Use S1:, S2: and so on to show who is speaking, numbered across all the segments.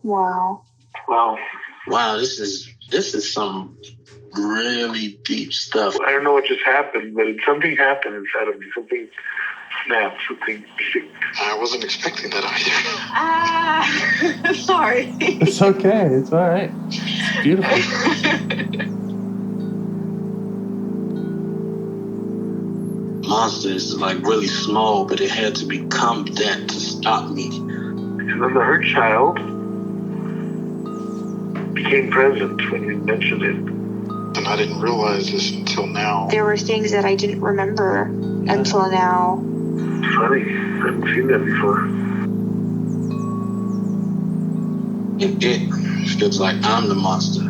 S1: Wow.
S2: Wow, this is some really deep stuff.
S3: I don't know what just happened, but something happened inside of me. Something snapped, something sick.
S2: I wasn't expecting that
S1: either. Sorry.
S4: It's okay. It's all right. It's beautiful.
S2: Monster is like really small, but it had to become that to stop me.
S3: And then the hurt child became present when you mentioned it.
S2: And I didn't realize this until now.
S1: There were things that I didn't remember until now.
S3: Funny, I haven't seen that before.
S2: It feels like I'm the monster.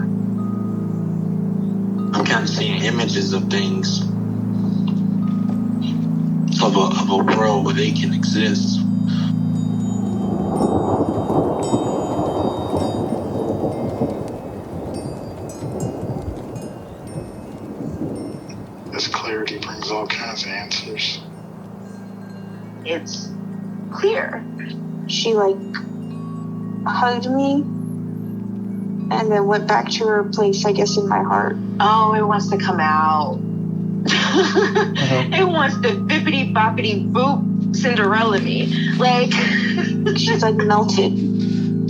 S2: I'm kind of seeing images of things, of a world where they can exist. This clarity brings all kinds of answers.
S1: It's clear. She hugged me and then went back to her place, I guess, in my heart. Oh, it wants to come out. It wants to bippity boppity boop Cinderella me. She's melted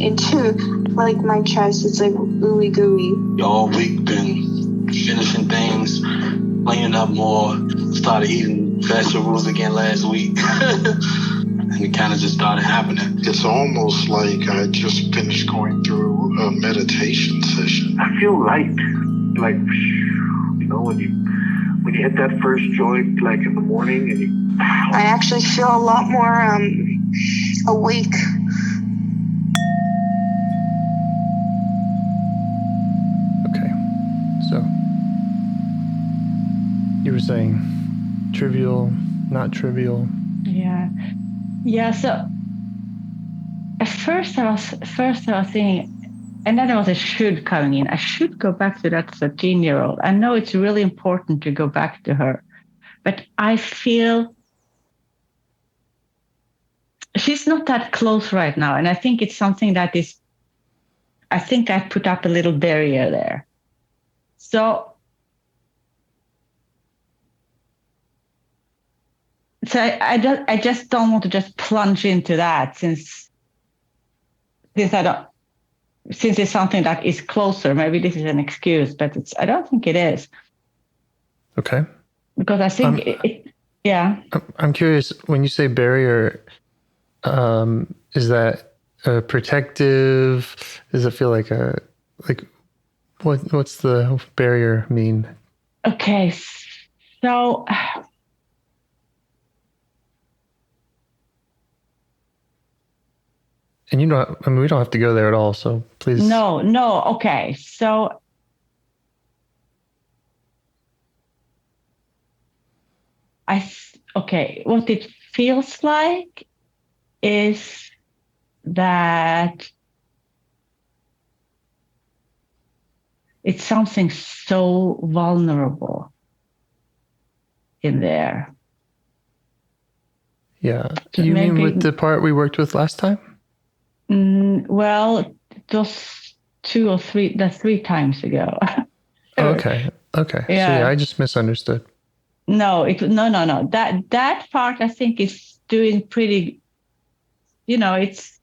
S1: into my chest. It's ooey gooey.
S2: All week been finishing things, cleaning up more, started eating vegetables again last week. And it kind of just started happening. It's almost like I just finished going through a meditation session.
S3: I feel light. When you hit that first joint, in the morning, and
S1: I actually feel a lot more awake.
S4: Okay, so you were saying trivial, not trivial.
S5: Yeah. So at first I was thinking, and then there was a should coming in. I should go back to that 13-year-old. I know it's really important to go back to her, but I feel she's not that close right now. And I think it's something I put up a little barrier there. So I just don't want to just plunge into that since it's something that is closer. Maybe this is an excuse, but I don't think it is.
S4: Okay.
S5: Because I think
S4: I'm curious, when you say barrier, is that protective? Does it feel what's the barrier mean?
S5: Okay. So
S4: and we don't have to go there at all, so please.
S5: No. Okay. So what it feels like is that it's something so vulnerable in there.
S4: Yeah. Do you mean with the part we worked with last time?
S5: Well, it was 2 or 3, that's 3 times ago.
S4: Okay. Yeah. So I just misunderstood.
S5: No. That part I think is doing pretty, it's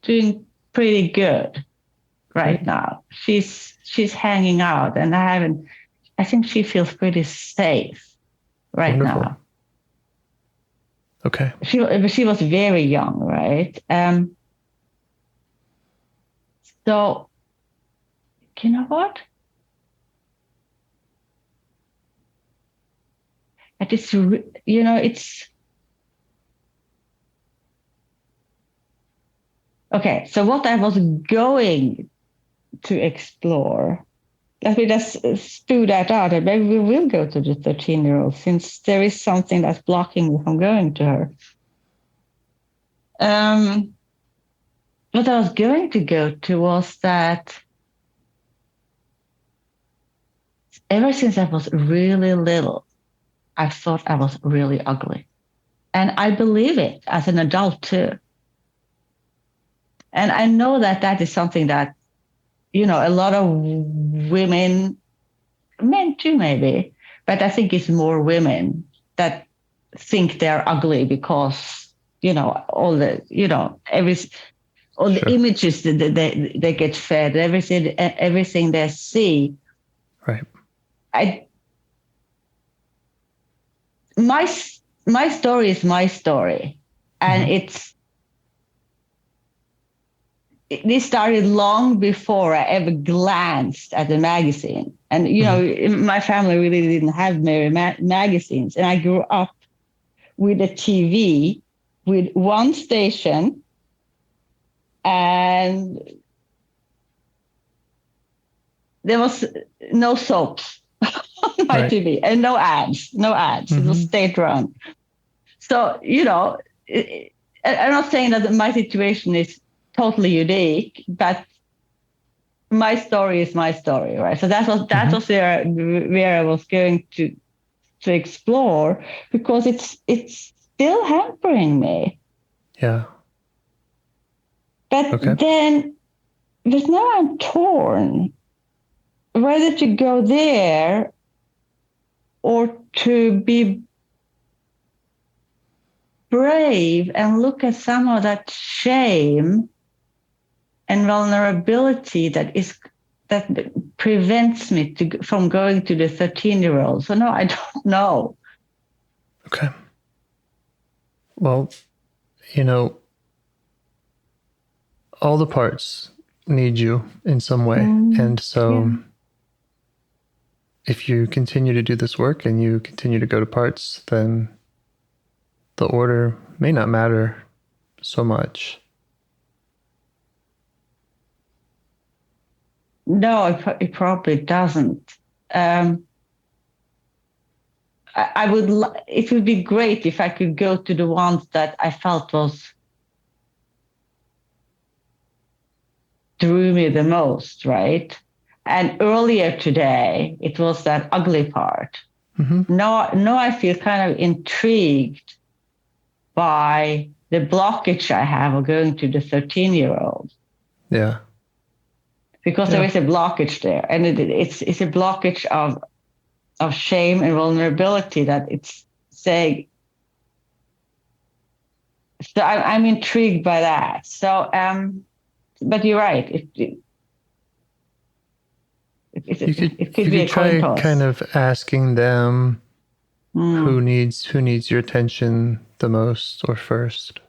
S5: doing pretty good right now. She's hanging out, and I think she feels pretty safe right now.
S4: Okay.
S5: She was very young, right? So, you know what? It's okay. So what I was going to explore, let me just spew that out, and maybe we will go to the 13-year-old since there is something that's blocking me from going to her. What I was going to go to was that ever since I was really little, I thought I was really ugly. And I believe it as an adult too. And I know that is something that, a lot of women, men too maybe, but I think it's more women that think they're ugly because, all the, all the images that they get fed, everything they see.
S6: Right.
S5: My story is my story, and this started long before I ever glanced at the magazine. And, my family really didn't have many magazines. And I grew up with a TV with one station and there was no soaps on my TV and no ads. It was state run. So, I'm not saying that my situation is totally unique, but my story is my story, right? So that was where I was going to explore, because it's still hampering me.
S6: Yeah.
S5: But then, but now I'm torn whether to go there or to be brave and look at some of that shame and vulnerability that prevents me from going to the 13-year-old. So no, I don't know.
S6: Okay. Well, all the parts need you in some way. And so if you continue to do this work and you continue to go to parts, then the order may not matter so much.
S5: No, it probably doesn't. I would. It would be great if I could go to the ones that I felt drew me the most, right? And earlier today, it was that ugly part. Now I feel kind of intrigued by the blockage I have of going to the 13-year-old.
S6: Yeah.
S5: Because there is a blockage there, and it's a blockage of shame and vulnerability that it's saying. So I'm intrigued by that. So, but you're right. It could be a coin toss.
S6: Kind of asking them who needs your attention the most or first.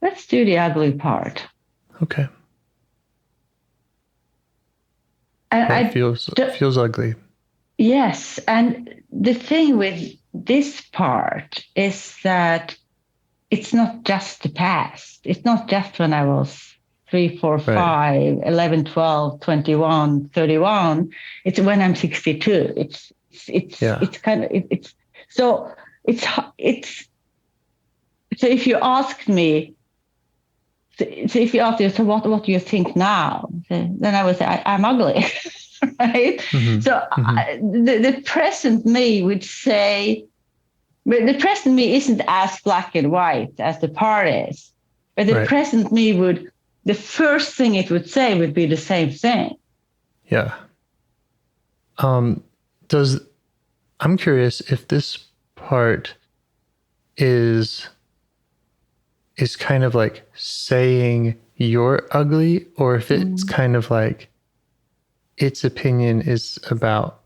S5: Let's do the ugly part.
S6: Okay.
S5: And
S6: it feels ugly.
S5: Yes, and the thing with this part is that it's not just the past. It's not just when I was 3, 4, 5, 11, 12, 21, 31. It's when I'm 62. It's kind of so if you asked me, so what do you think now? Then I would say I'm ugly, right? The present me would say, but the present me isn't as black and white as the part is. But the present me the first thing it would say would be the same thing.
S6: Yeah. I'm curious if this part is kind of like saying you're ugly, or if it's kind of like its opinion is about,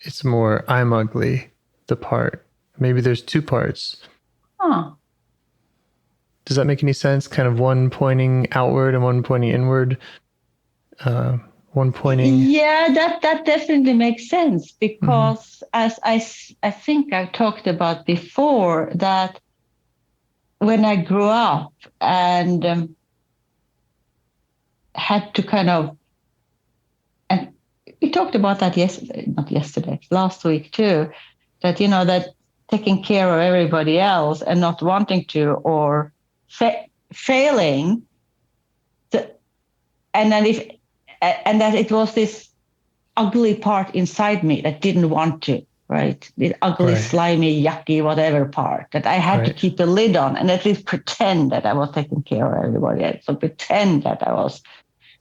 S6: it's more I'm ugly, the part. Maybe there's two parts. Does that make any sense? Kind of one pointing outward and one pointing inward. One pointing.
S5: Yeah, that definitely makes sense, because as I think I've talked about before, that when I grew up and had to kind of, and we talked about that last week too, that, that taking care of everybody else and not wanting to, or failing, and that it was this ugly part inside me that didn't want to, right? The ugly, slimy, yucky, whatever part that I had to keep a lid on and at least pretend that I was taking care of everybody else. So pretend that I was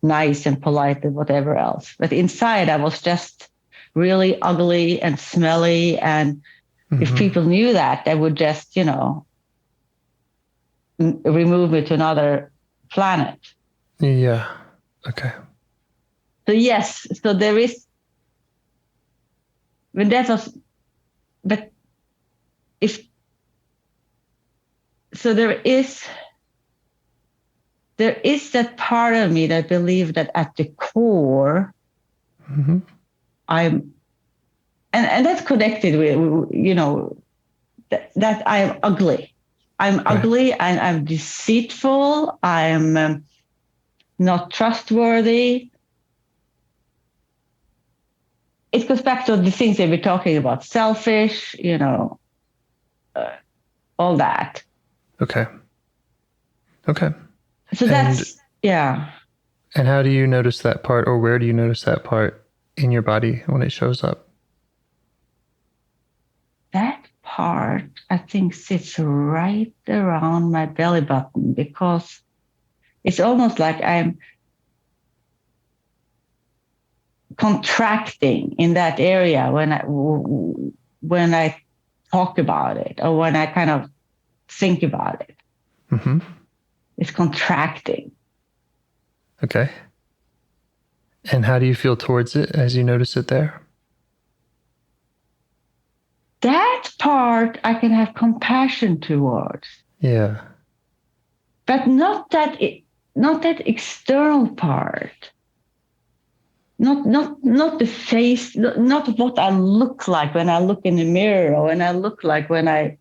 S5: nice and polite and whatever else. But inside I was just really ugly and smelly. And if people knew that, they would just, remove me to another planet.
S6: Yeah. Okay.
S5: So yes, so there is, when that was, but if, so there is that part of me that believe that at the core, I'm, and that's connected with, that I'm ugly. I'm ugly and I'm deceitful. I'm not trustworthy. It goes back to the things that we're talking about, selfish, all that.
S6: Okay.
S5: So that's, yeah.
S6: And how do you notice that part, or where do you notice that part in your body when it shows up?
S5: That part, I think, sits right around my belly button, because it's almost like I'm contracting in that area when I talk about it, or when I kind of think about it. It's contracting.
S6: Okay. And how do you feel towards it as you notice it there?
S5: That part I can have compassion towards.
S6: Yeah.
S5: But not that external part. Not the face, not what I look like when I look in the mirror, or when I look like when I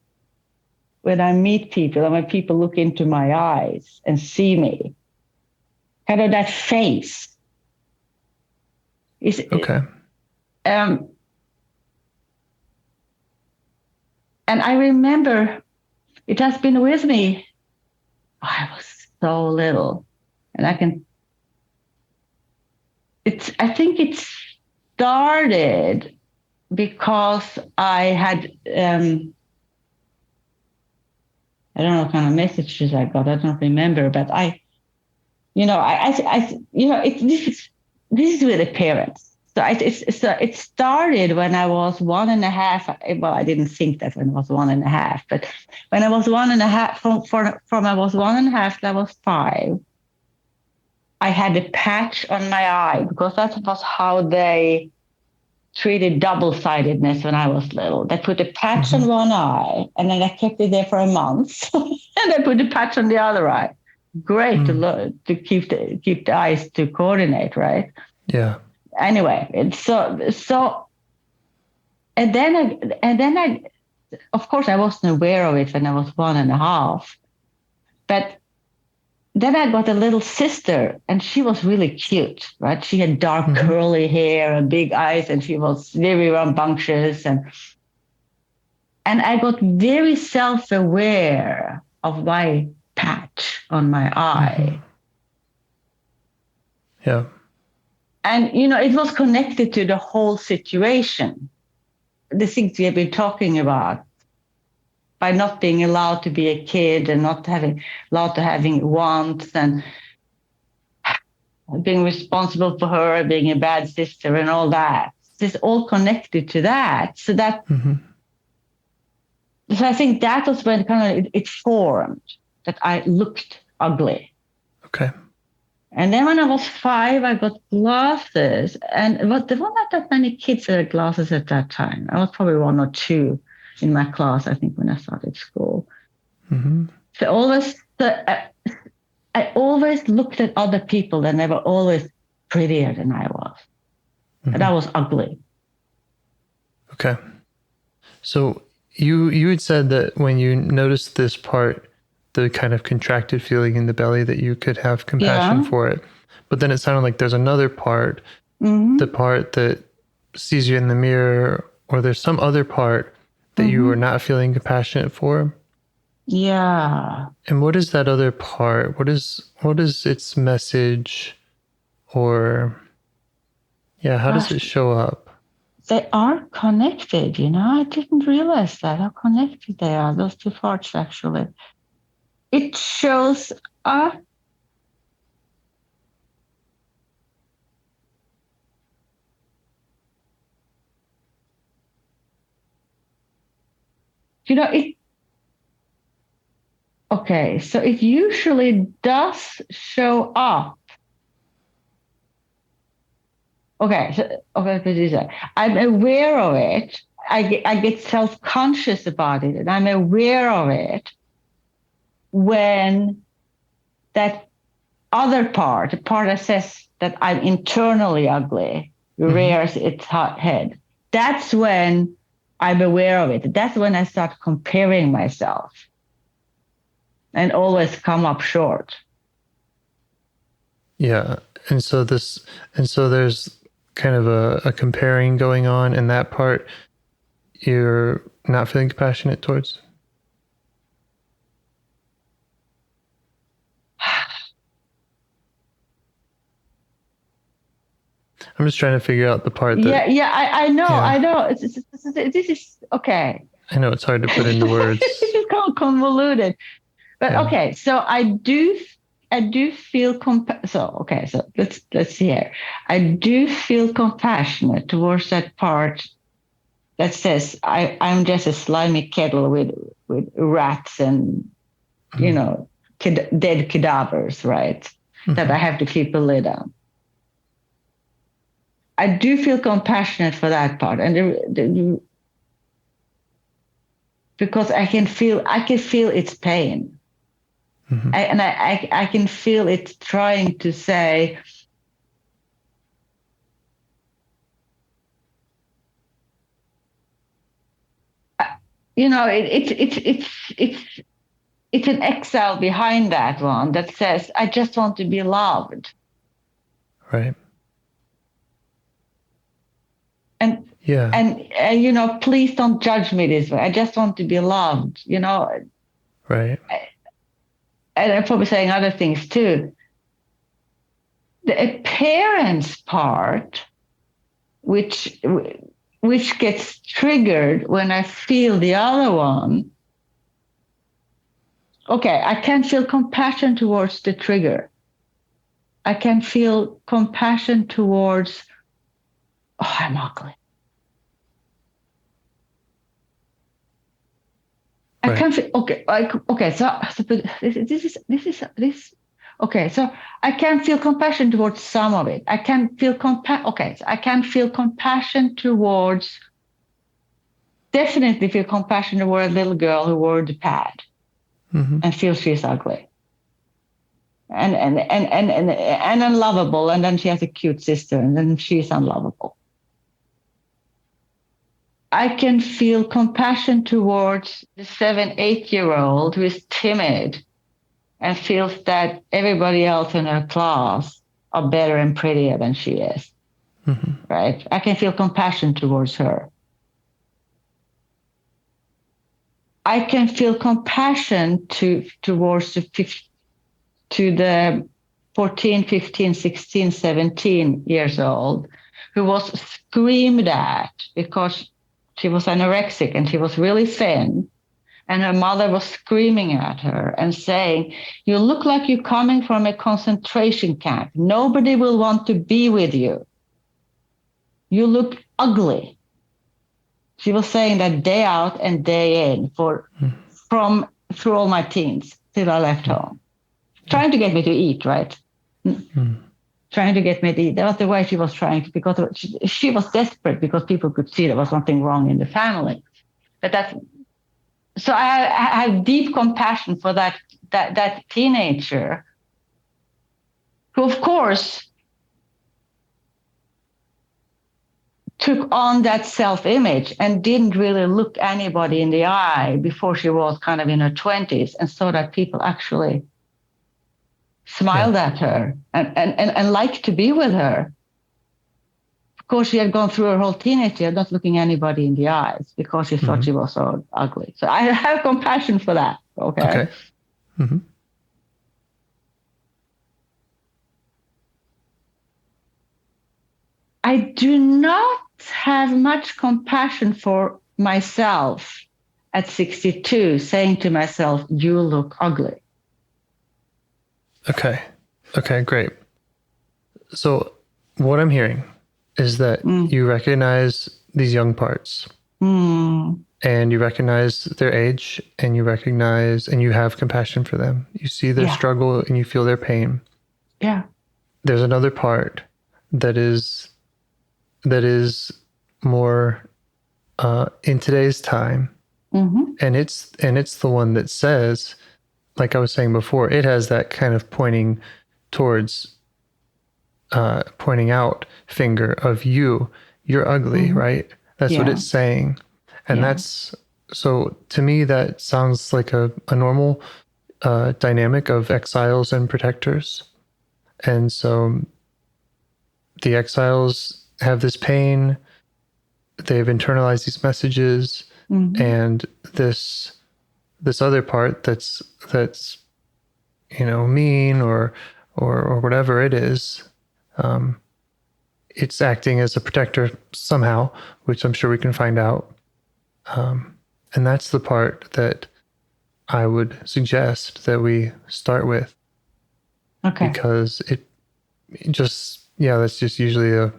S5: meet people, and when people look into my eyes and see me. Kind of that face.
S6: Okay.
S5: And I remember it has been with me. I was so little, and I think it started because I had, I don't know what kind of messages I got. I don't remember, but this is with the parents. So it started when I was 1.5. Well, I didn't think that when I was 1.5, but when I was 1.5, from I was 1.5 to I was 5, I had a patch on my eye, because that was how they treated double-sidedness when I was little. They put a patch on one eye, and then I kept it there for a month, and they put a patch on the other eye. Great to keep the eyes to coordinate, right?
S6: Yeah.
S5: Anyway, and then I, of course, I wasn't aware of it when I was 1.5, but then I got a little sister, and she was really cute, right? She had dark curly hair and big eyes, and she was very rambunctious, and I got very self-aware of my patch on my eye.
S6: Yeah.
S5: And, it was connected to the whole situation, the things we have been talking about, by not being allowed to be a kid and not allowed to having wants, and being responsible for her, being a bad sister and all that. It's all connected to that. So that, so I think that was when kind of it formed, that I looked ugly.
S6: Okay.
S5: And then when I was 5, I got glasses, and there weren't that many kids that had glasses at that time. I was probably 1 or 2 in my class, I think, when I started school. So I always looked at other people, and they were always prettier than I was. And I was ugly.
S6: Okay. So you had said that when you noticed this part, the kind of contracted feeling in the belly, that you could have compassion for it. But then it sounded like there's another part, the part that sees you in the mirror, or there's some other part that you are not feeling compassionate for.
S5: Yeah.
S6: And what is that other part? What is its message, or how does it show up?
S5: They are connected, I didn't realize that, how connected they are, those two parts actually. It shows up. Okay, so it usually does show up. Okay, I'm aware of it. I get self-conscious about it, and I'm aware of it when that other part, the part that says that I'm internally ugly, rears its head. That's when I'm aware of it. That's when I start comparing myself and always come up short.
S6: Yeah. And so there's kind of a comparing going on, and that part you're not feeling compassionate towards? I'm just trying to figure out the part that...
S5: I know. I know. This is okay.
S6: I know it's hard to put into words.
S5: This is convoluted. But okay, so I do feel so let's see here. I do feel compassionate towards that part that says I'm just a slimy kettle with rats and dead cadavers, right? That I have to keep a lid on. I do feel compassionate for that part, and because I can feel its pain. I can feel it trying to say, it's an exile behind that one that says, I just want to be loved.
S6: Right.
S5: And please don't judge me this way. I just want to be loved,
S6: Right.
S5: And I'm probably saying other things too. The appearance part, which gets triggered when I feel the other one. Okay, I can feel compassion towards the trigger. I can feel compassion towards, I'm ugly. I can feel okay. So this. Okay, so I can feel compassion towards some of it. I can feel I can feel compassion towards. Definitely feel compassion toward a little girl who wore the pad and feels she's ugly. And unlovable, and then she has a cute sister, and then she's unlovable. I can feel compassion towards the 7-8-year-old who is timid and feels that everybody else in her class are better and prettier than she is. Right? I can feel compassion towards her. I can feel compassion towards the 14, 15, 16, 17 years old who was screamed at because she was anorexic and she was really thin. And her mother was screaming at her and saying, you look like you're coming from a concentration camp. Nobody will want to be with you. You look ugly. She was saying that day out and day in through all my teens till I left home. Trying to get me to eat, right? Trying to get me to eat. That was the way she was trying to, because she was desperate because people could see there was something wrong in the family. So I have deep compassion for that teenager who, of course, took on that self-image and didn't really look anybody in the eye before she was kind of in her 20s, and saw that people actually smiled at her and liked to be with her. Of course, she had gone through her whole teenage year not looking anybody in the eyes because she thought she was so ugly. So I have compassion for that.
S6: Okay. Mm-hmm.
S5: I do not have much compassion for myself at 62, saying to myself, you look ugly.
S6: Okay. Okay, great. So what I'm hearing is that you recognize these young parts and you recognize their age and you recognize and you have compassion for them. You see their struggle and you feel their pain.
S5: Yeah.
S6: There's another part that is more in today's time. And it's the one that says, like I was saying before, it has that kind of pointing out finger of you're ugly, right? That's what it's saying. And that's, so to me, that sounds like a normal dynamic of exiles and protectors. And so the exiles have this pain, they've internalized these messages, and this other part that's mean or whatever it is, it's acting as a protector somehow, which I'm sure we can find out. And that's the part that I would suggest that we start with.
S5: Okay.
S6: Because it just, that's just usually a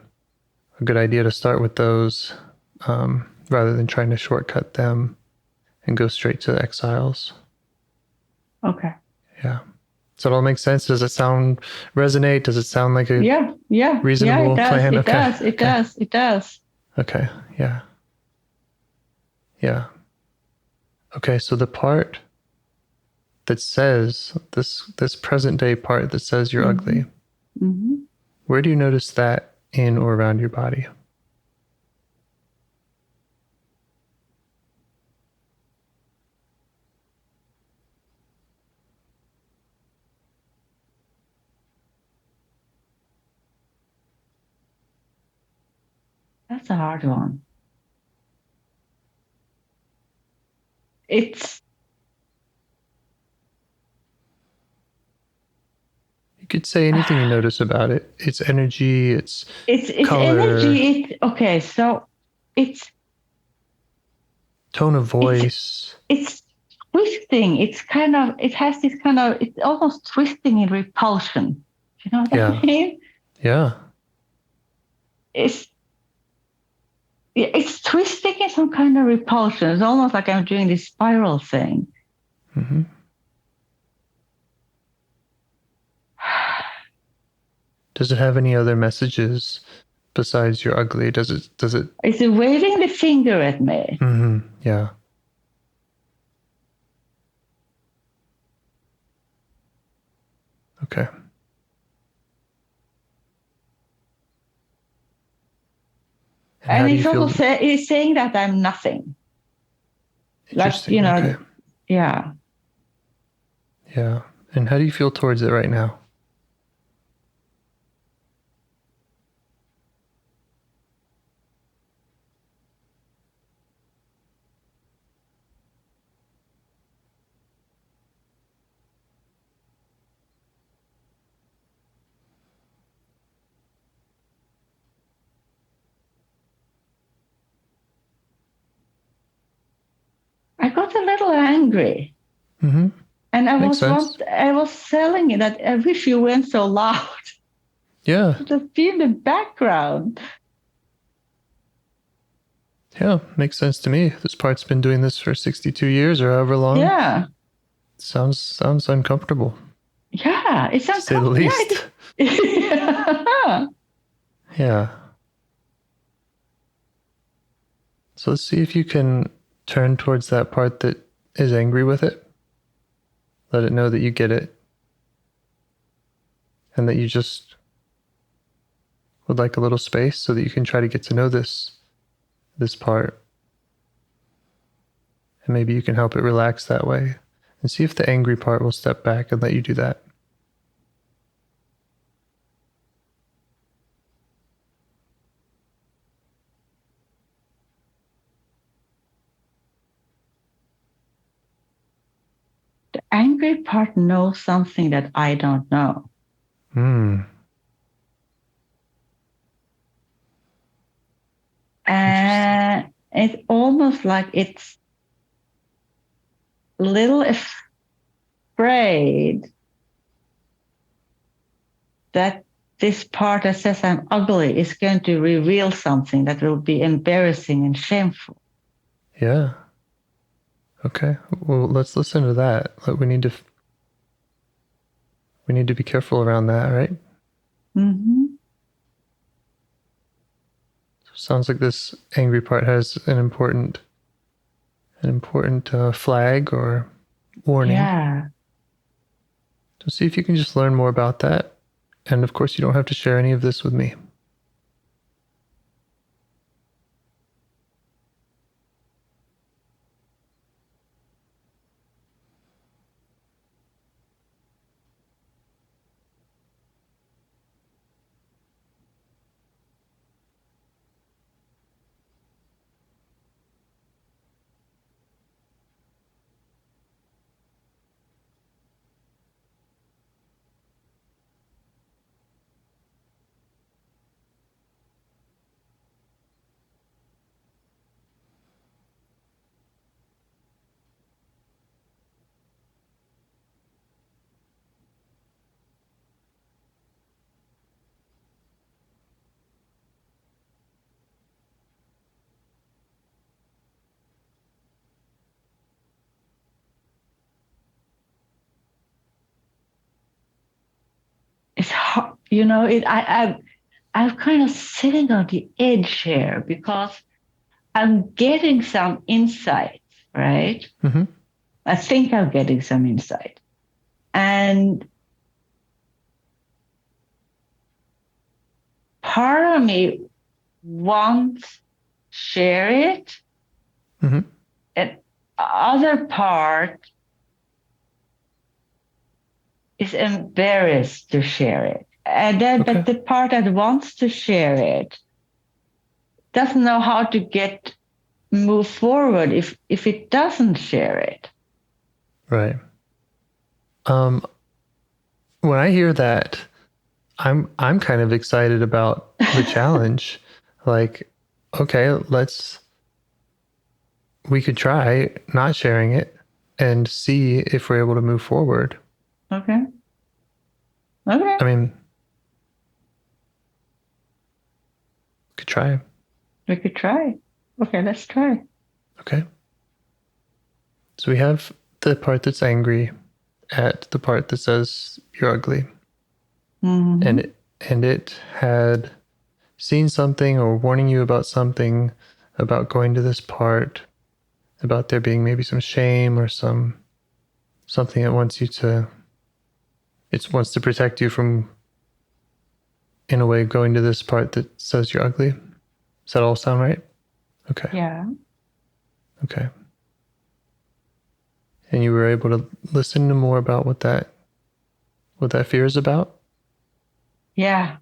S6: good idea to start with those, rather than trying to shortcut them and go straight to the exiles.
S5: Okay.
S6: Yeah. Does that all make sense? Does it resonate? Does it sound like a reasonable plan?
S5: It does.
S6: Okay. Yeah. Yeah. Okay. So the part that says this present day part that says you're ugly, where do you notice that in or around your body?
S5: That's a hard one. It's
S6: You could say anything you notice about it. It's energy, it's color,
S5: energy. Okay, so it's
S6: tone of voice.
S5: It's twisting. It has this kind of, it's almost twisting in repulsion. You know what I mean?
S6: Yeah.
S5: It's twisting in some kind of repulsion. It's almost like I'm doing this spiral thing.
S6: Mm-hmm. Does it have any other messages besides you're ugly? Does it?
S5: It's waving the finger at me.
S6: Mm-hmm. Yeah. Okay.
S5: And it's also it's saying that I'm nothing.
S6: Interesting.
S5: Like,
S6: okay.
S5: Yeah.
S6: Yeah. And how do you feel towards it right now?
S5: I got a little angry.
S6: Mm-hmm.
S5: And I was telling you that I wish you weren't so loud.
S6: Yeah.
S5: Just be in the background.
S6: Yeah, makes sense to me. This part's been doing this for 62 years or however long.
S5: Yeah.
S6: Sounds uncomfortable.
S5: Yeah, it sounds,
S6: to say the least.
S5: Yeah.
S6: Yeah. So let's see if you can turn towards that part that is angry with it. Let it know that you get it. And that you just would like a little space so that you can try to get to know this part. And maybe you can help it relax that way. And see if the angry part will step back and let you do that.
S5: angry part knows something that I don't know. And it's almost like it's a little afraid that this part that says I'm ugly is going to reveal something that will be embarrassing and shameful.
S6: Yeah. Okay. Well, let's listen to that. We need to be careful around that, right?
S5: Mm-hmm.
S6: Sounds like this angry part has an important flag or warning.
S5: Yeah.
S6: So see if you can just learn more about that. And of course, you don't have to share any of this with me.
S5: It's hard, I'm kind of sitting on the edge here because I'm getting some insight, right?
S6: Mm-hmm.
S5: I think I'm getting some insight. And part of me wants to share it.
S6: Mm-hmm.
S5: And other part is embarrassed to share it. And then,
S6: Okay.
S5: but the part that wants to share it doesn't know how to move forward if it doesn't share it.
S6: Right. When I hear that, I'm kind of excited about the challenge. Like, okay, we could try not sharing it and see if we're able to move forward.
S5: Okay. Okay.
S6: I mean, could try.
S5: We could try. Okay, let's try.
S6: Okay. So we have the part that's angry at the part that says you're ugly.
S5: Mm-hmm.
S6: And it had seen something or warning you about something about going to this part, about there being maybe some shame or something that wants to protect you from, in a way, going to this part that says you're ugly. Does that all sound right? Okay.
S5: Yeah.
S6: Okay. And you were able to listen to more about what that fear is about?
S5: Yeah.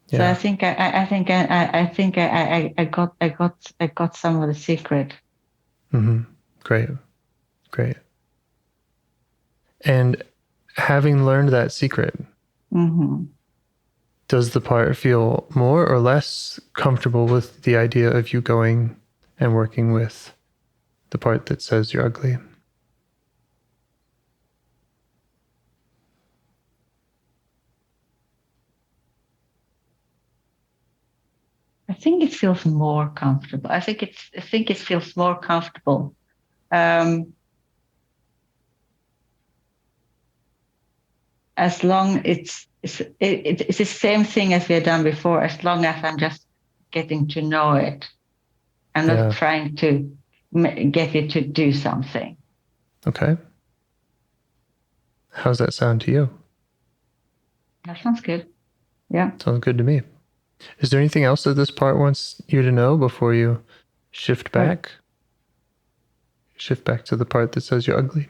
S6: Yeah.
S5: So I think I got some of the secret.
S6: Mm-hmm. Great. And having learned that secret,
S5: Mm-hmm.
S6: does the part feel more or less comfortable with the idea of you going and working with the part that says you're ugly?
S5: I think it feels more comfortable. I think it feels more comfortable. As long it's the same thing as we have done before. As long as I'm just getting to know it, I'm not trying to get it to do something.
S6: Okay. How's that sound to you?
S5: That sounds good. Yeah.
S6: Sounds good to me. Is there anything else that this part wants you to know before you shift back? Shift back to the part that says you're ugly?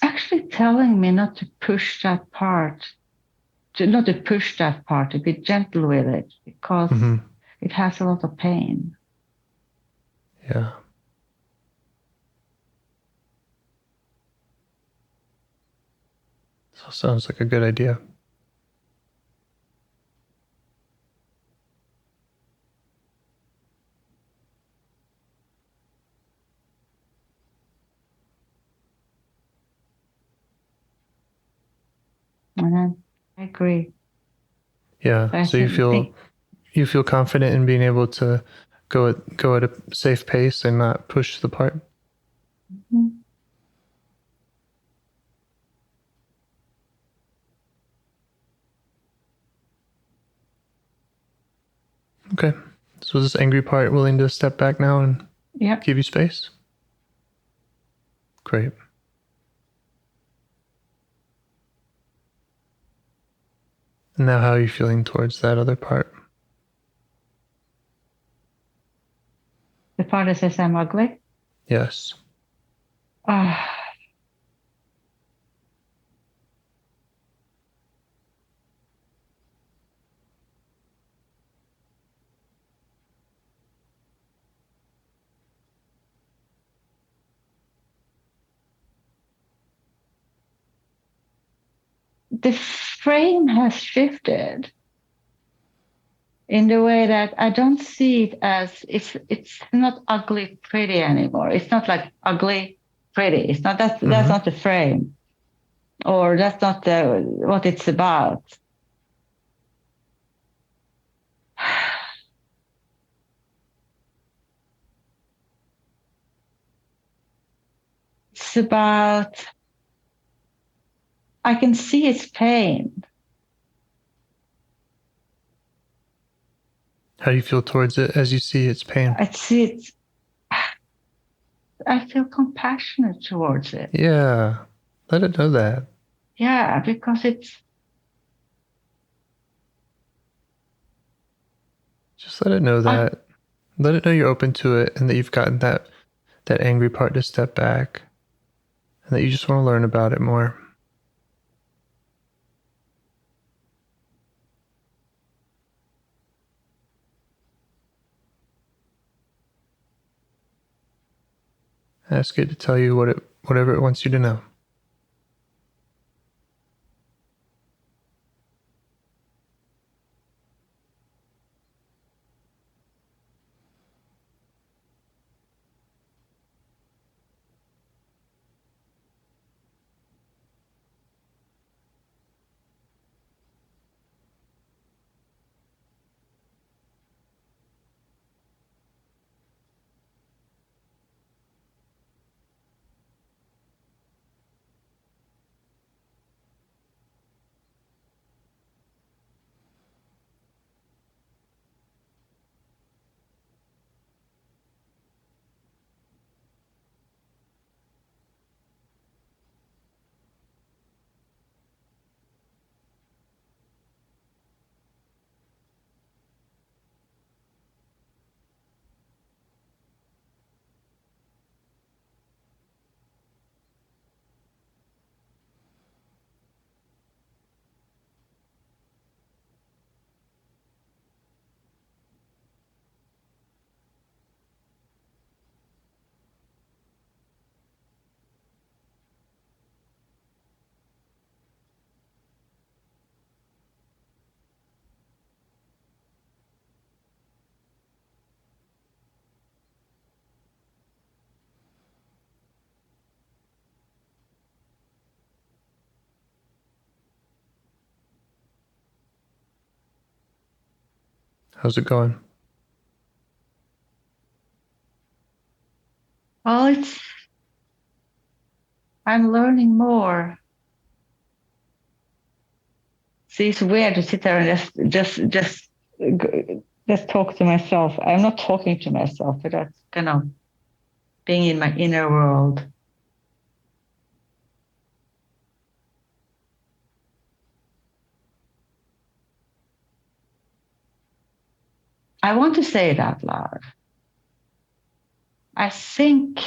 S5: actually telling me not to push that part, to be gentle with it, because it has a lot of pain.
S6: Yeah. So sounds like a good idea.
S5: And I agree.
S6: Yeah. So you feel confident in being able to go at a safe pace and not push the part?
S5: Mhm.
S6: Okay. So is this angry part willing to step back now and give you space? Great. And now how are you feeling towards that other part?
S5: The part that says I'm ugly?
S6: Yes.
S5: The frame has shifted in the way that I don't see it as it's not ugly pretty anymore. It's not like ugly pretty. It's not that's not the frame, or that's not what it's about. It's about, I can see its pain.
S6: How do you feel towards it as you see its pain?
S5: I see it. I feel compassionate towards it.
S6: Yeah. Let it know that.
S5: Yeah, because
S6: just let it know that. Let it know you're open to it and that you've gotten that angry part to step back and that you just want to learn about it more. Ask it to tell you whatever it wants you to know. How's it going?
S5: well, I'm learning more. See, it's weird to sit there and just talk to myself. I'm not talking to myself, but that's kind of being in my inner world. I want to say it out loud. I think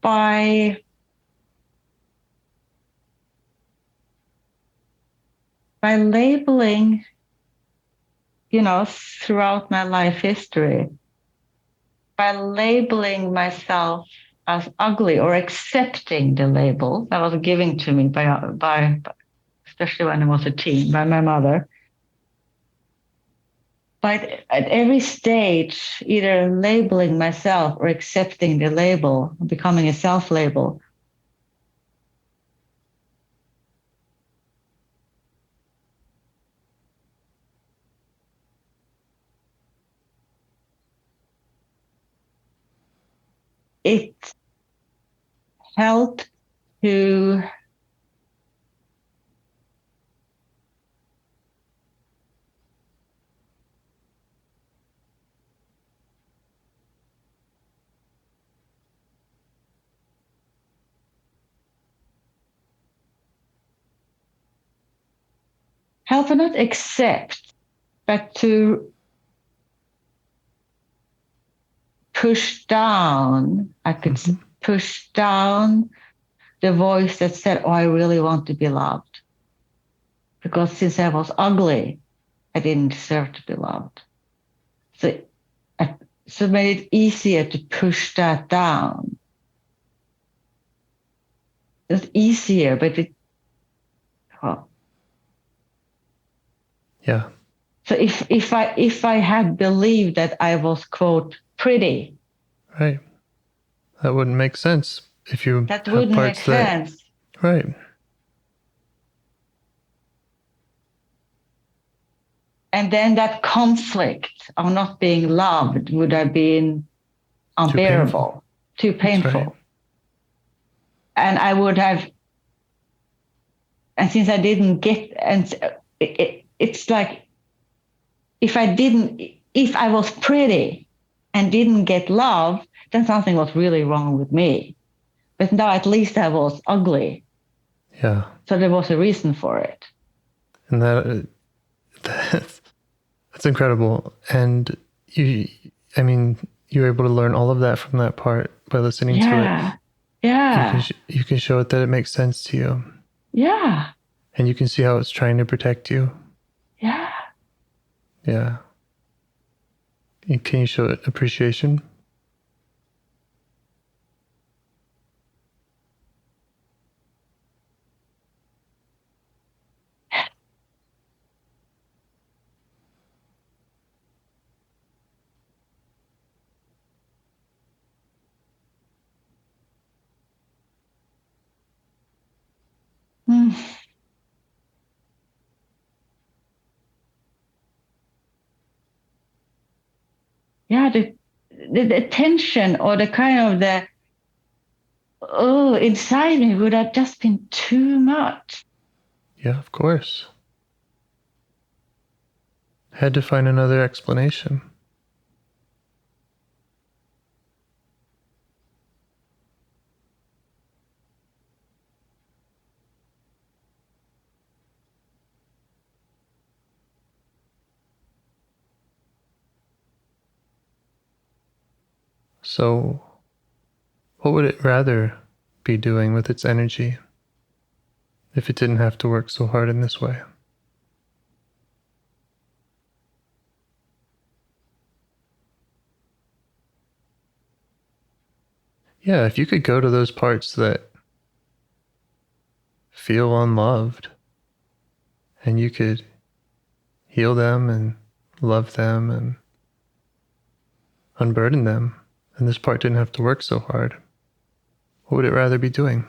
S5: by labeling, throughout my life history, by labeling myself as ugly or accepting the label that was given to me by especially when I was a teen, by my mother. But at every stage, either labeling myself or accepting the label, becoming a self-label, it helped to help not accept, but to push down. I could push down the voice that said, oh, I really want to be loved. Because since I was ugly, I didn't deserve to be loved. So it made it easier to push that down. It's easier, but
S6: Yeah.
S5: So if I had believed that I was, quote, pretty,
S6: Right. That wouldn't make sense if you
S5: that
S6: have
S5: wouldn't make
S6: parts that.
S5: sense.
S6: Right.
S5: And then that conflict of not being loved would have been unbearable, too painful.
S6: Right.
S5: And I would have, and since I didn't get, and it's like, if I was pretty and didn't get love, then something was really wrong with me. But now at least I was ugly.
S6: Yeah.
S5: So there was a reason for it.
S6: And that's incredible. And you were able to learn all of that from that part by listening to it.
S5: Yeah.
S6: You can show it that it makes sense to you.
S5: Yeah.
S6: And you can see how it's trying to protect you.
S5: Yeah.
S6: Yeah. Can you show it appreciation?
S5: Yeah, the tension or the kind of inside me would have just been too much.
S6: Yeah, of course. Had to find another explanation. So, what would it rather be doing with its energy if it didn't have to work so hard in this way? Yeah, if you could go to those parts that feel unloved and you could heal them and love them and unburden them, and this part didn't have to work so hard, what would it rather be doing?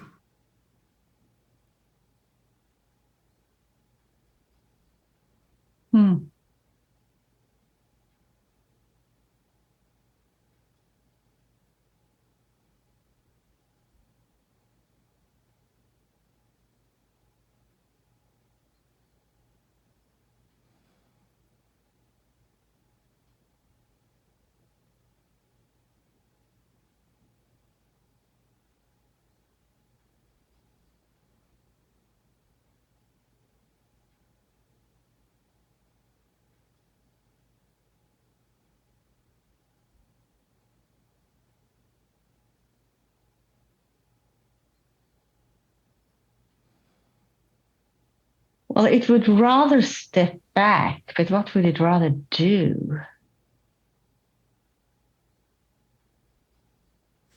S5: Well, it would rather step back, but what would it rather do?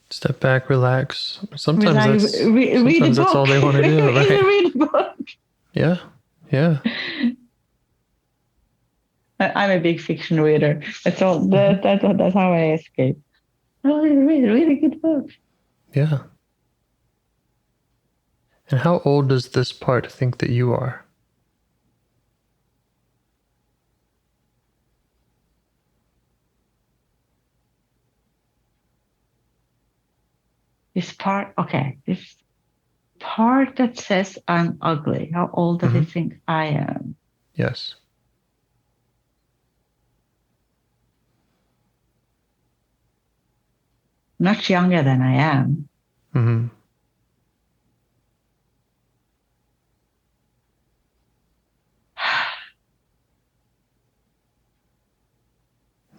S6: Step back, relax. Sometimes
S5: Read a book.
S6: that's all they want to do, right?
S5: Read a book.
S6: Yeah.
S5: I'm a big fiction reader. That's all. That's how I escape. Oh, read a good book.
S6: Yeah. And how old does this part think that you are?
S5: This part that says I'm ugly. How old does it think I am?
S6: Yes.
S5: Much younger than I am.
S6: Mm-hmm.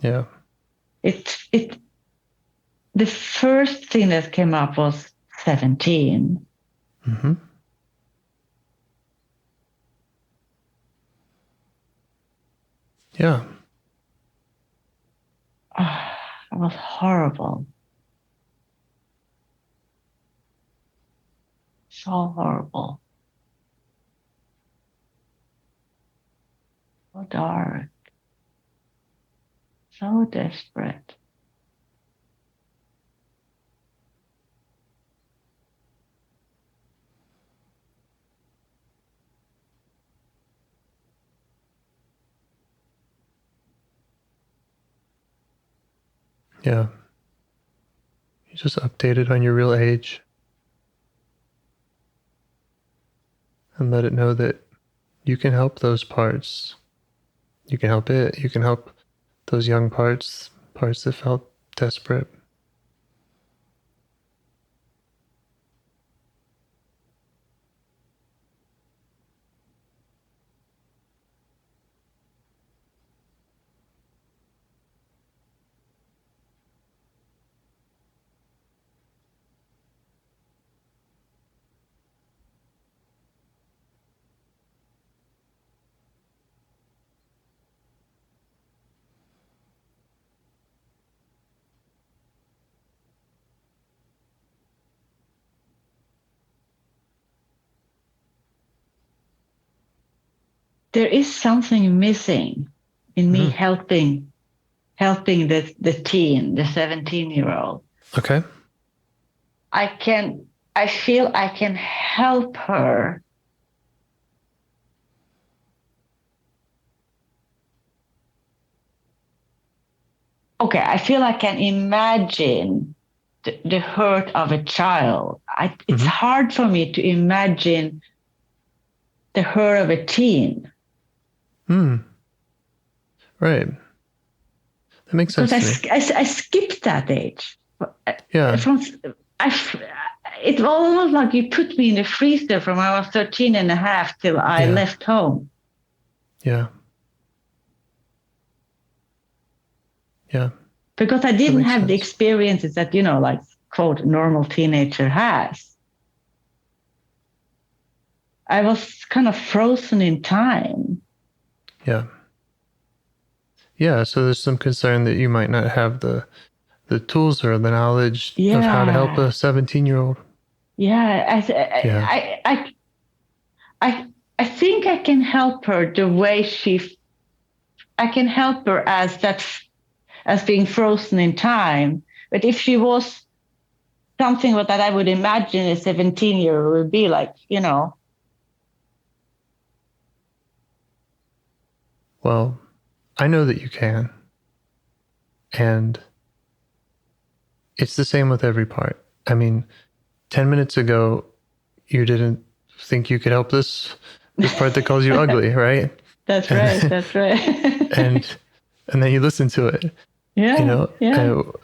S6: Yeah.
S5: The first thing that came up was 17.
S6: Mm-hmm. Yeah.
S5: It was horrible. So horrible. So dark. So desperate.
S6: Yeah. You just updated on your real age and let it know that you can help those parts. You can help it. You can help those young parts that felt desperate.
S5: There is something missing in me helping the teen, the 17-year-old.
S6: Okay.
S5: I feel I can help her. Okay, I feel I can imagine the hurt of a child. It's hard for me to imagine the hurt of a teen.
S6: Right. That makes sense to me.
S5: I skipped that age.
S6: Yeah.
S5: It's almost like you put me in the freezer from I was 13 and a half till I left home.
S6: Yeah. Yeah.
S5: Because I didn't have the experiences that, like, quote, normal teenager has. I was kind of frozen in time.
S6: Yeah. Yeah. So there's some concern that you might not have the tools or the knowledge of how to help a 17-year-old.
S5: Yeah. I think I can help her the way I can help her as being frozen in time. But if she was something that I would imagine a 17-year-old would be like,
S6: Well, I know that you can. And it's the same with every part. I mean, 10 minutes ago, you didn't think you could help this part that calls you ugly, right?
S5: That's right. That's right.
S6: and then you listen to it.
S5: Yeah.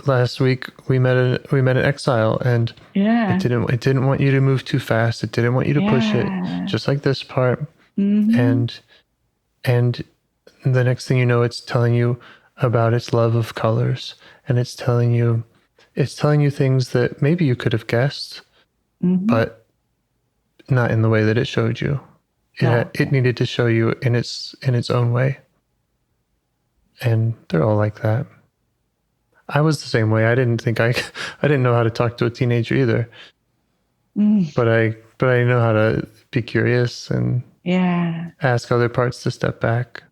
S6: Last week we met an exile, and it didn't want you to move too fast. It didn't want you to push it, just like this part. And the next thing you know, it's telling you about its love of colors, and it's telling you things that maybe you could have guessed, but not in the way that it showed you. it needed to show you in its own way. And they're all like that. I was the same way. I didn't know how to talk to a teenager either. But I know how to be curious and ask other parts to step back.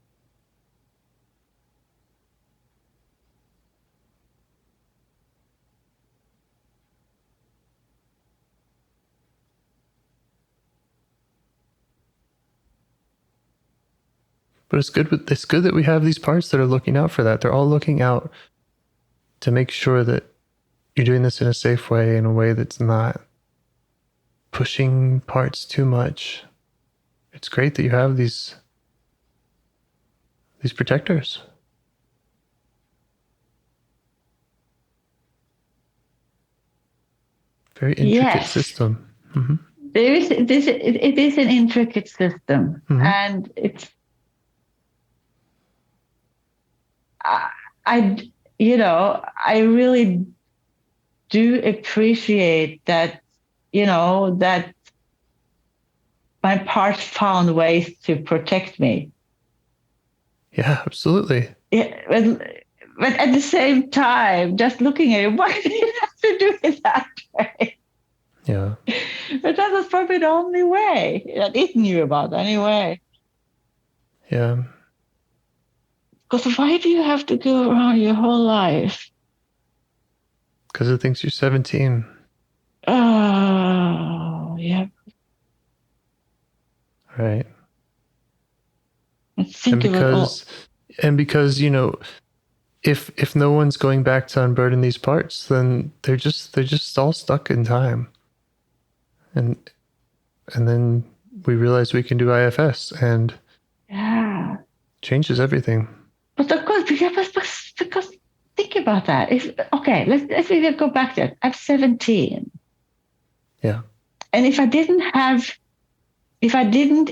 S6: But it's good that we have these parts that are looking out for that. They're all looking out to make sure that you're doing this in a safe way, in a way that's not pushing parts too much. It's great that you have these protectors. Very intricate system. Mm-hmm.
S5: It is an intricate system, and it's. I really do appreciate that, that my parts found ways to protect me.
S6: Yeah, absolutely.
S5: Yeah, but at the same time, just looking at it, why did you have to do it that way?
S6: Yeah.
S5: But that was probably the only way that it knew about anyway.
S6: Yeah.
S5: Because why do you have to go around your whole life?
S6: Because it thinks you're 17.
S5: Oh, yeah.
S6: Right.
S5: And because
S6: if no one's going back to unburden these parts, then they're just all stuck in time. And then we realize we can do IFS, and changes everything.
S5: But of course, because think about that. Let's even go back there. I'm 17.
S6: Yeah.
S5: And if I didn't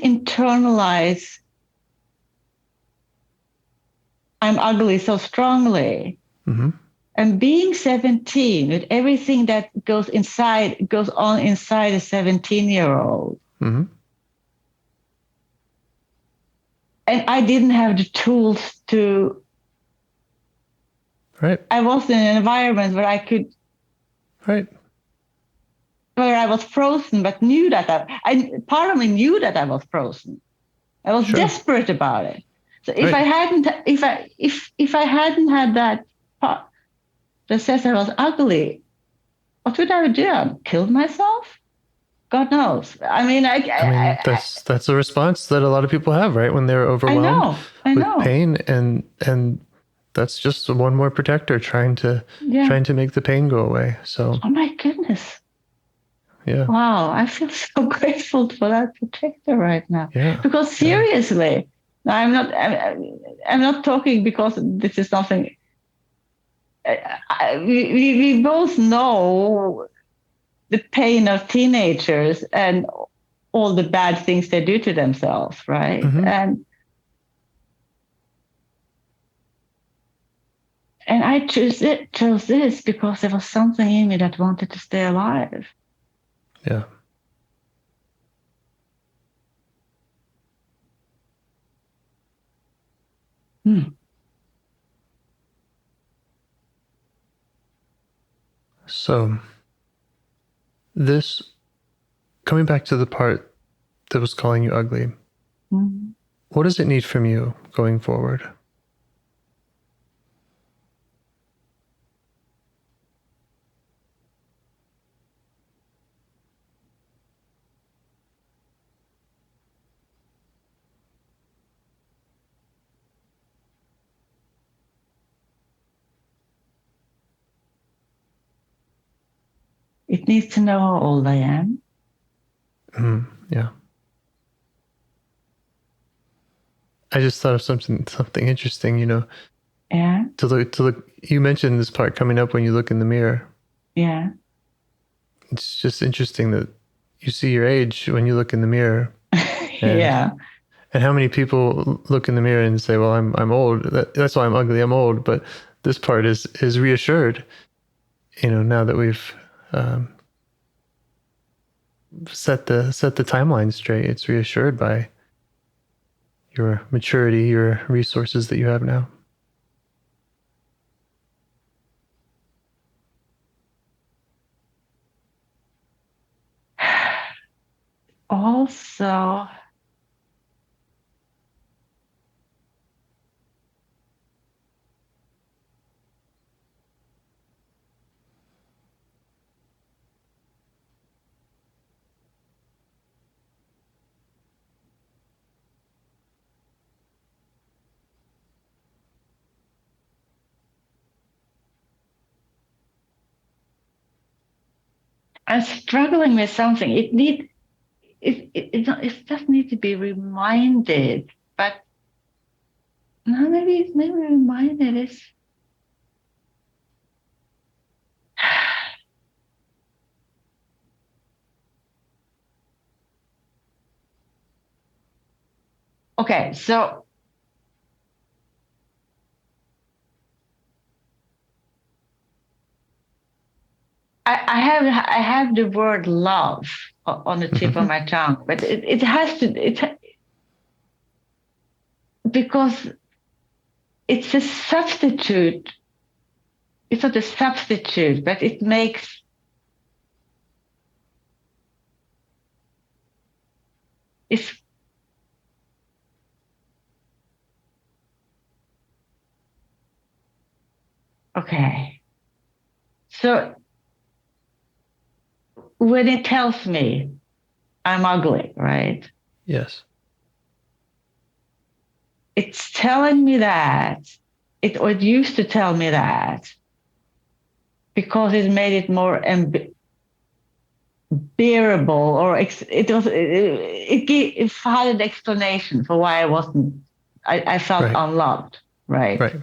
S5: internalize I'm ugly so strongly, and being 17 with everything that goes on inside a 17-year-old, and I didn't have the tools to.
S6: Right.
S5: I was in an environment where I could.
S6: Right.
S5: Where I was frozen, but knew that part of me knew that I was frozen. I was desperate about it. So if I hadn't had that part that says I was ugly, what would I do? I'd kill myself? God knows. I mean,
S6: that's a response that a lot of people have, right? When they're overwhelmed with pain, and that's just one more protector trying to make the pain go away. So.
S5: Oh my goodness.
S6: Yeah.
S5: Wow, I feel so grateful for that protector right now.
S6: Yeah.
S5: Because seriously, I'm not talking because this is something. We both know the pain of teenagers and all the bad things they do to themselves, right? And I chose this because there was something in me that wanted to stay alive.
S6: Yeah. So, coming back to the part that was calling you ugly, what does it need from you going forward?
S5: It needs to know how old I am.
S6: Yeah. I just thought of something interesting,
S5: Yeah.
S6: To look. You mentioned this part coming up when you look in the mirror.
S5: Yeah.
S6: It's just interesting that you see your age when you look in the mirror.
S5: Yeah.
S6: And how many people look in the mirror and say, "Well, I'm old. That's why I'm ugly. I'm old." But this part is reassured. Now that we've set the timeline straight, it's reassured by your maturity, your resources that you have now?
S5: Also, I'm struggling with something. It doesn't need to be reminded, but no, maybe reminded is. Okay, so I have the word love on the tip of my tongue, but it has to because it's a substitute. It's not a substitute, but it makes it's okay. So when it tells me I'm ugly, right?
S6: Yes.
S5: It's telling me that or it used to tell me that because it made it more bearable, or it had an explanation for why I felt
S6: Right.
S5: unloved, right?
S6: Right.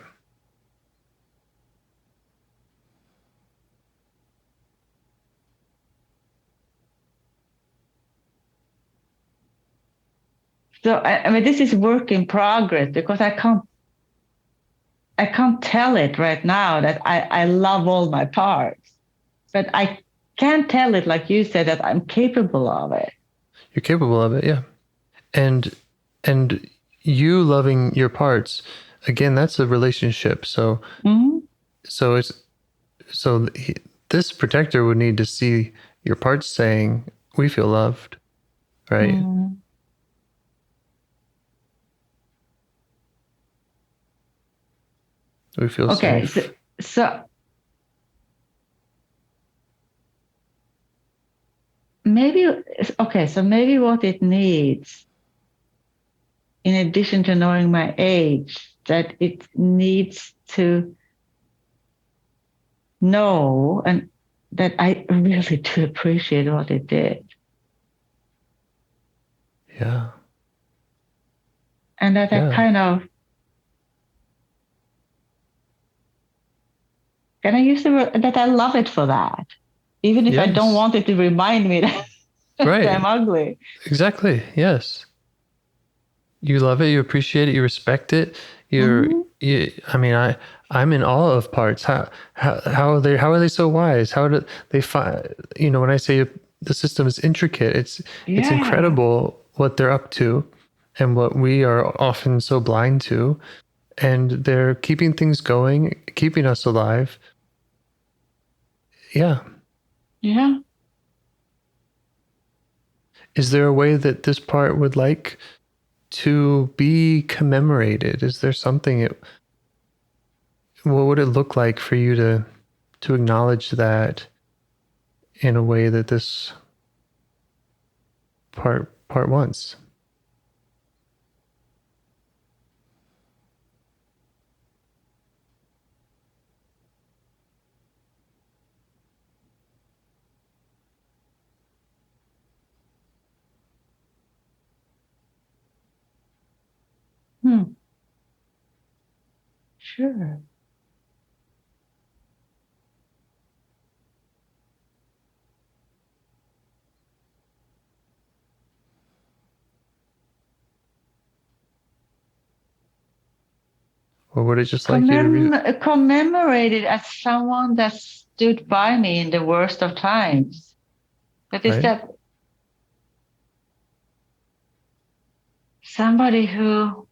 S5: So I mean, this is work in progress because I can't tell it right now that I love all my parts, but I can tell it, like you said, that I'm capable of it.
S6: You're capable of it, yeah. And you loving your parts, again, that's a relationship. So this protector would need to see your parts saying, "We feel loved," right? We feel safe.
S5: So maybe what it needs, in addition to knowing my age, that it needs to know and that I really do appreciate what it did.
S6: Yeah.
S5: And that I kind of, can I use the word that I love it for that? Even if I don't want it to remind me that,
S6: right.
S5: I'm ugly.
S6: Exactly. Yes. You love it. You appreciate it. You respect it. I mean, I'm in awe of parts. How are they so wise? How do they find, when I say the system is intricate, it's incredible what they're up to and what we are often so blind to. And they're keeping things going, keeping us alive. Yeah.
S5: Yeah.
S6: Is there a way that this part would like to be commemorated? Is there something what would it look like for you to acknowledge that in a way that this part wants?
S5: Sure.
S6: Or would it just like you to
S5: commemorate it as someone that stood by me in the worst of times? That is that Somebody who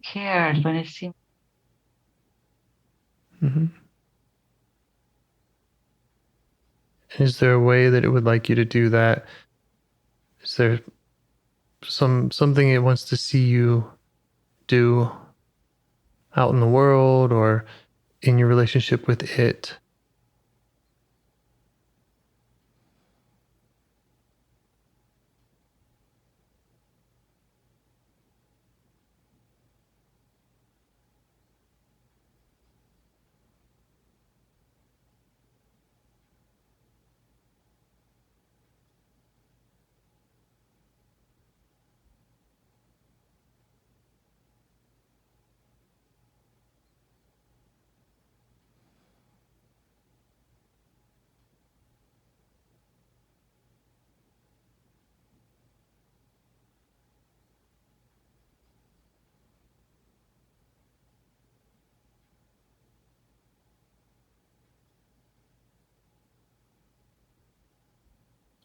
S5: cared when it seemed.
S6: Mm-hmm. Is there a way that it would like you to do that? Is there something it wants to see you do out in the world or in your relationship with it?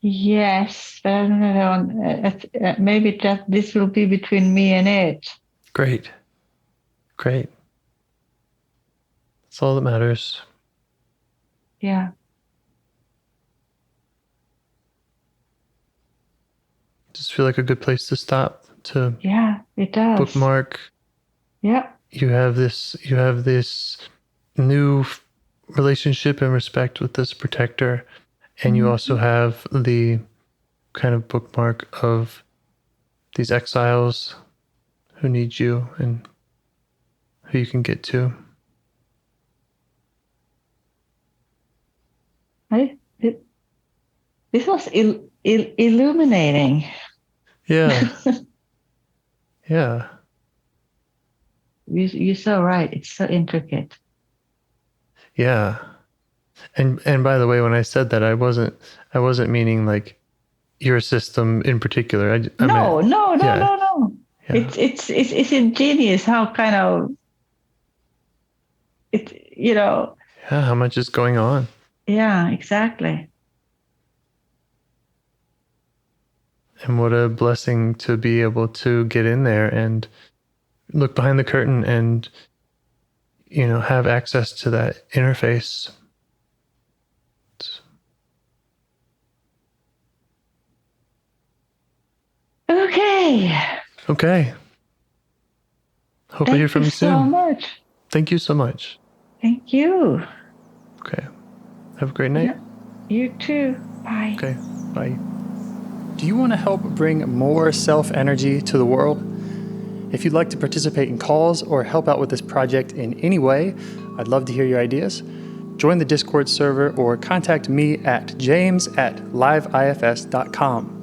S5: Yes, but I don't know. Maybe just this will be between me and it.
S6: Great. That's all that matters.
S5: Yeah.
S6: Just feel like a good place to stop, to
S5: it does.
S6: bookmark.
S5: Yeah.
S6: You have this new relationship and respect with this protector, and you also have the kind of bookmark of these exiles who need you and who you can get to.
S5: This was illuminating.
S6: Yeah. Yeah.
S5: You're so right. It's so intricate.
S6: Yeah. And by the way, when I said that, I wasn't meaning like your system in particular.
S5: No.
S6: Yeah.
S5: It's ingenious how kind of
S6: Yeah, how much is going on?
S5: Yeah, exactly.
S6: And what a blessing to be able to get in there and look behind the curtain and, have access to that interface. Okay. Hope I hear from you soon.
S5: Thank you so much.
S6: Thank you so much.
S5: Thank you.
S6: Okay. Have a great night.
S5: Yeah. You too. Bye.
S6: Okay. Bye.
S7: Do you want to help bring more self-energy to the world? If you'd like to participate in calls or help out with this project in any way, I'd love to hear your ideas. Join the Discord server or contact me at james@liveifs.com.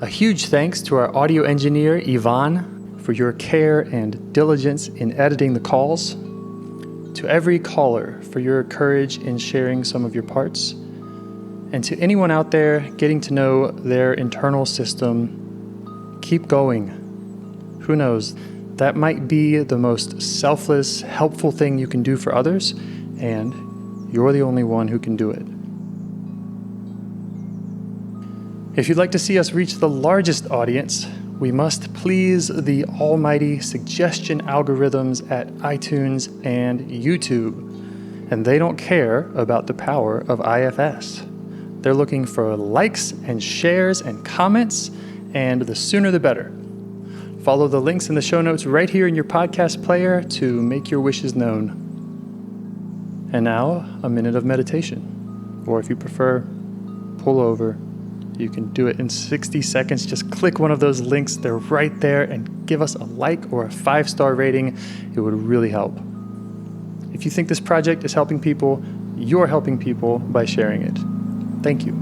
S7: A huge thanks to our audio engineer, Yvonne, for your care and diligence in editing the calls. To every caller for your courage in sharing some of your parts. And to anyone out there getting to know their internal system, keep going. Who knows? That might be the most selfless, helpful thing you can do for others, and you're the only one who can do it. If you'd like to see us reach the largest audience, we must please the almighty suggestion algorithms at iTunes and YouTube. And they don't care about the power of IFS. They're looking for likes and shares and comments, and the sooner the better. Follow the links in the show notes right here in your podcast player to make your wishes known. And now, a minute of meditation. Or if you prefer, pull over. You can do it in 60 seconds. Just click one of those links. They're right there, and give us a like or a 5-star rating. It would really help. If you think this project is helping people, you're helping people by sharing it. Thank you.